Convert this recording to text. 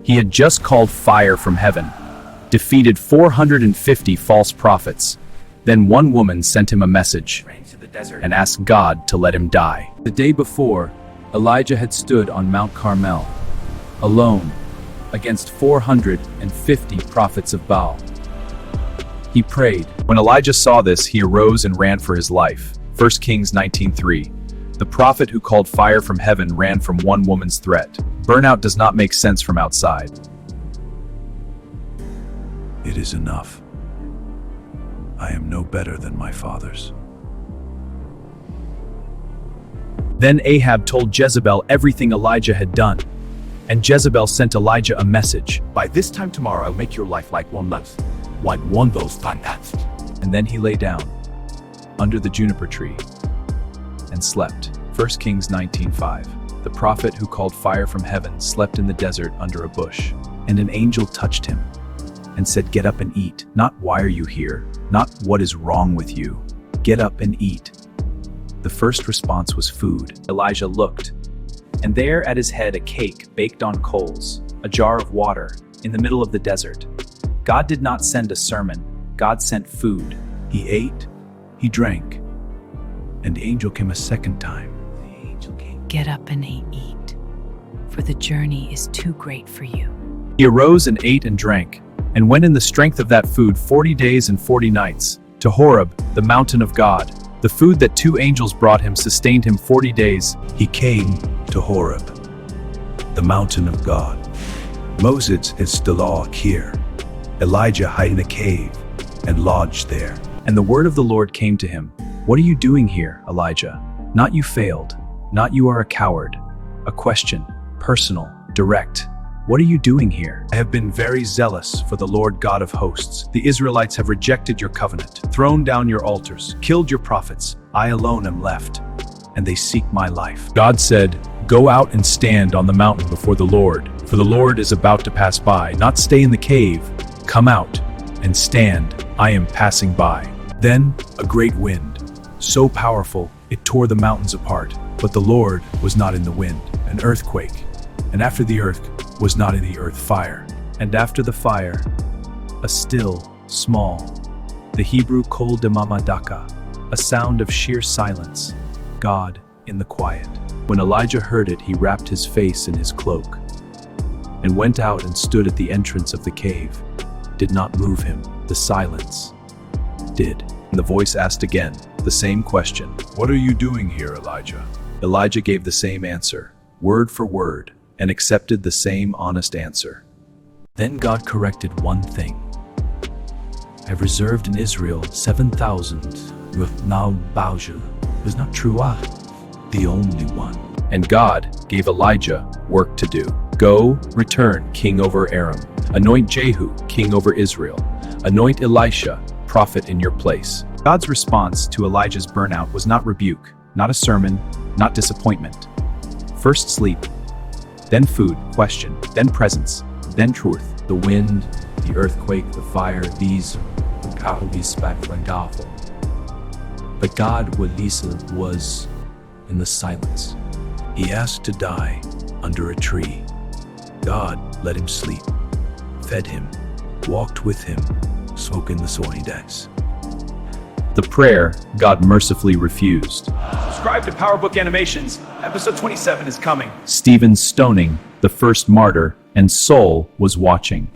He had just called fire from heaven, defeated 450 false prophets. Then one woman sent him a message and asked God to let him die. The day before, Elijah had stood on Mount Carmel, alone, against 450 prophets of Baal. He prayed. When Elijah saw this, he arose and ran for his life. 1 Kings 19:3. The prophet who called fire from heaven ran from one woman's threat. Burnout does not make sense from outside. It is enough. I am no better than my fathers. Then Ahab told Jezebel everything Elijah had done. And Jezebel sent Elijah a message. By this time tomorrow, I'll make your life like one of those planets. And then he lay down under the juniper tree and slept. 1 Kings 19:5. The prophet who called fire from heaven slept in the desert under a bush. And an angel touched him and said, "Get up and eat." Not "Why are you here?" Not "What is wrong with you?" Get up and eat. The first response was food. Elijah looked, and there at his head a cake baked on coals, a jar of water, in the middle of the desert. God did not send a sermon. God sent food. He ate, he drank, and the angel came a second time. Get up and eat, for the journey is too great for you. He arose and ate and drank, and went in the strength of that food 40 days and 40 nights, to Horeb, the mountain of God. The food that 2 angels brought him sustained him 40 days. He came to Horeb, the mountain of God. Moses is still here. Elijah hid in a cave and lodged there. And the word of the Lord came to him. What are you doing here, Elijah? Not you failed. Not you are a coward. A question, personal, direct. What are you doing here? I have been very zealous for the Lord God of hosts. The Israelites have rejected your covenant, thrown down your altars, killed your prophets. I alone am left, and they seek my life. God said, "Go out and stand on the mountain before the Lord, for the Lord is about to pass by. Not stay in the cave. Come out and stand. I am passing by." Then a great wind, so powerful it tore the mountains apart. But the Lord was not in the wind. An earthquake, and after the earth was not in the earth fire. And after the fire, a still, small, the Hebrew kol demama daka, a sound of sheer silence, God in the quiet. When Elijah heard it, he wrapped his face in his cloak and went out and stood at the entrance of the cave. Did not move him. The silence did. And the voice asked again, the same question. What are you doing here, Elijah? Elijah gave the same answer, word for word, and accepted the same honest answer. Then God corrected one thing. I've reserved in Israel 7,000 with now Baal is not true, the only one. And God gave Elijah work to do. Go, return, king over Aram. Anoint Jehu, king over Israel. Anoint Elisha, prophet in your place. God's response to Elijah's burnout was not rebuke, not a sermon, not disappointment. First sleep, then food, question, then presence, then truth. The wind, the earthquake, the fire, these probably spectacular. But God was in the silence. He asked to die under a tree. God let him sleep, fed him, walked with him, spoke in the soil days. The prayer God mercifully refused. Subscribe to PowerBookAnimations. Episode 27 is coming. Stephen's stoning, the first martyr, and Saul was watching.